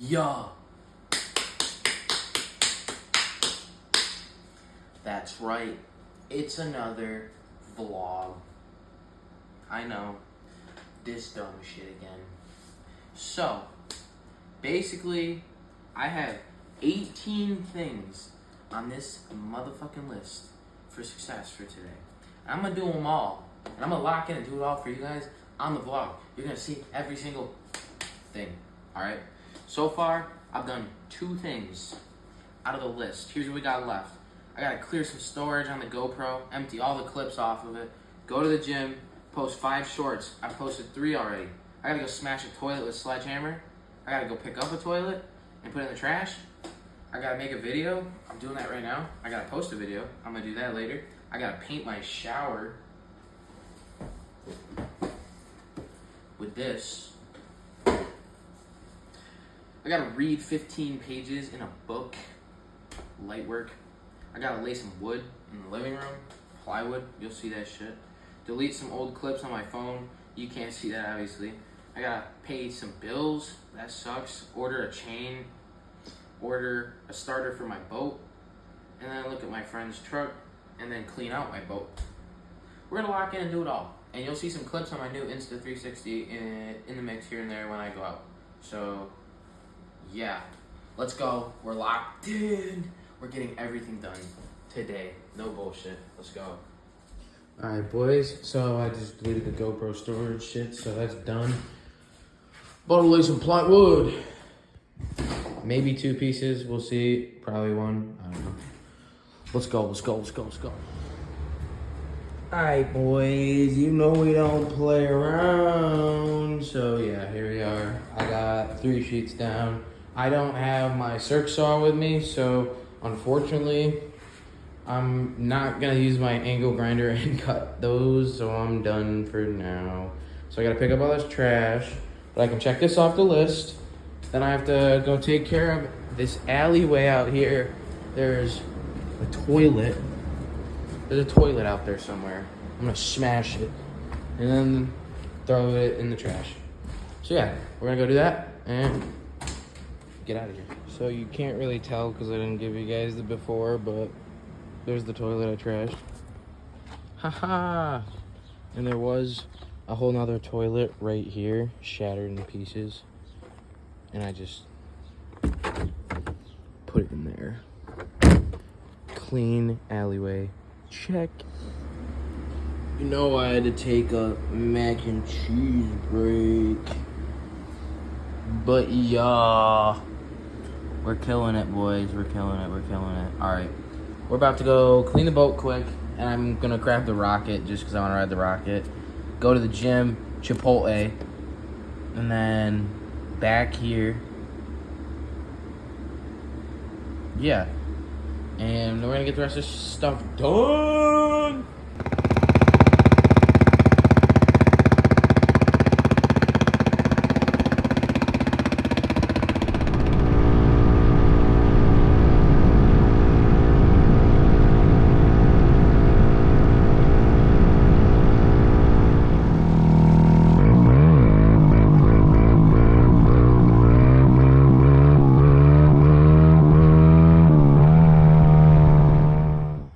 Yeah. That's right. It's another vlog. I know. This dumb shit again. So, basically, I have 18 things on this motherfucking list for success for today. I'm gonna do them all. And I'm gonna lock in and do it all for you guys on the vlog. You're gonna see every single thing. Alright? So far, I've done 2 things out of the list. Here's what we got left. I gotta clear some storage on the GoPro, empty all the clips off of it, go to the gym, post 5 shorts. I posted 3 already. I gotta go smash a toilet with a sledgehammer. I gotta go pick up a toilet and put it in the trash. I gotta make a video. I'm doing that right now. I gotta post a video. I'm gonna do that later. I gotta paint my shower with this. I gotta read 15 pages in a book. Light work. I gotta lay some wood in the living room. Plywood. You'll see that shit. Delete some old clips on my phone. You can't see that, obviously. I gotta pay some bills. That sucks. Order a chain. Order a starter for my boat. And then look at my friend's truck. And then clean out my boat. We're gonna lock in and do it all. And you'll see some clips on my new Insta360 in the mix here and there when I go out. So, yeah. Let's go. We're locked in. We're getting everything done today. No bullshit. Let's go. Alright, boys. So I just deleted the GoPro storage shit, so that's done. Bought to lay some plywood. Maybe 2 pieces. We'll see. Probably 1. I don't know. Let's go. Let's go. Let's go. Let's go. Alright, boys. You know we don't play around. So, yeah, here we are. I got 3 sheets down. I don't have my circ saw with me, so unfortunately, I'm not gonna use my angle grinder and cut those, so I'm done for now. So I gotta pick up all this trash, but I can check this off the list. Then I have to go take care of this alleyway out here. There's a toilet. There's a toilet out there somewhere. I'm gonna smash it and then throw it in the trash. So yeah, we're gonna go do that and get out of here. So you can't really tell because I didn't give you guys the before, but there's the toilet I trashed. Haha! And there was a whole nother toilet right here, shattered in pieces. And I just put it in there. Clean alleyway. Check. You know I had to take a mac and cheese break. But yeah. We're killing it, boys. We're killing it. We're killing it. Alright. We're about to go clean the boat quick. And I'm going to grab the rocket just because I want to ride the rocket. Go to the gym, Chipotle. And then back here. Yeah. And we're going to get the rest of this stuff done.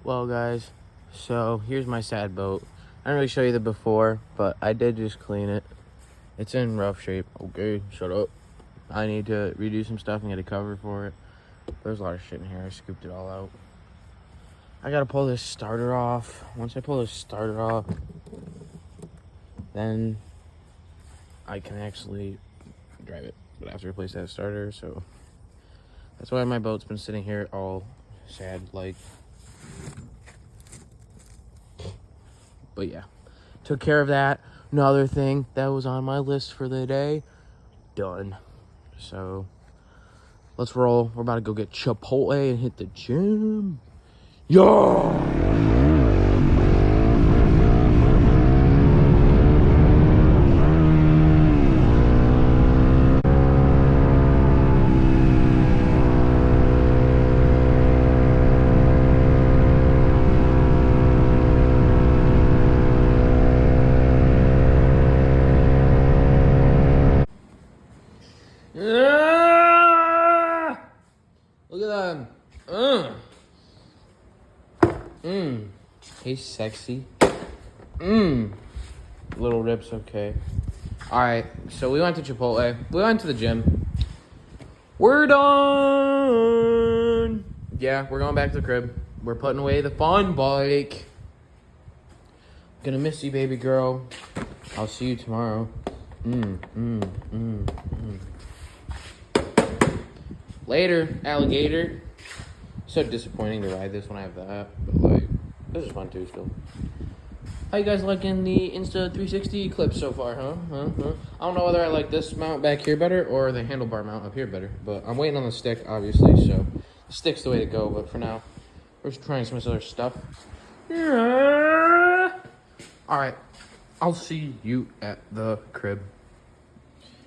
Well, guys, so here's my sad boat. I didn't really show you the before, but I did just clean it. It's in rough shape. Okay, shut up. I need to redo some stuff and get a cover for it. There's a lot of shit in here. I scooped it all out. I gotta pull this starter off. Once I pull this starter off, then I can actually drive it. But I have to replace that starter, so that's why my boat's been sitting here all sad like. But yeah, took care of that. Another thing that was on my list for the day, done. So let's roll. We're about to go get Chipotle and hit the gym. Yeah. Hey, sexy. Little rips, okay. Alright, so we went to Chipotle. We went to the gym. We're done. Yeah, we're going back to the crib. We're putting away the fun bike. Gonna miss you, baby girl. I'll see you tomorrow. Later, alligator. So disappointing to ride this when I have that, but like, this is fun too still. How you guys liking the Insta360 clips so far, huh? I don't know whether I like this mount back here better or the handlebar mount up here better, but I'm waiting on the stick, obviously, so the stick's the way to go, but for now, we're just trying some other stuff. Alright, I'll see you at the crib.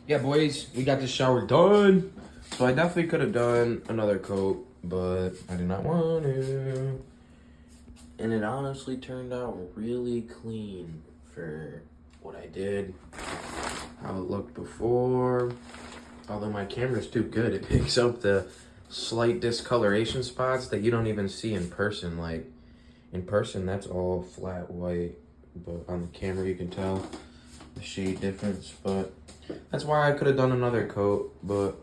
Yeah, boys, we got the shower done. So I definitely could have done another coat, but I did not want to. And it honestly turned out really clean for what I did, how it looked before. Although my camera's too good, it picks up the slight discoloration spots that you don't even see in person. Like, in person, that's all flat white, but on the camera you can tell the shade difference. But that's why I could have done another coat, but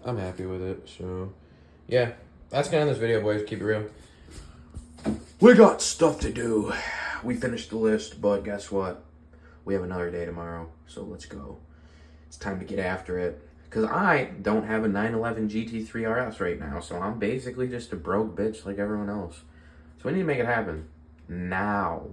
I'm happy with it. So yeah, that's gonna end this video, boys. Keep it real. We got stuff to do. We finished the list, but guess what? We have another day tomorrow, so let's go. It's time to get after it. Because I don't have a 911 GT3 RS right now, so I'm basically just a broke bitch like everyone else. So we need to make it happen now.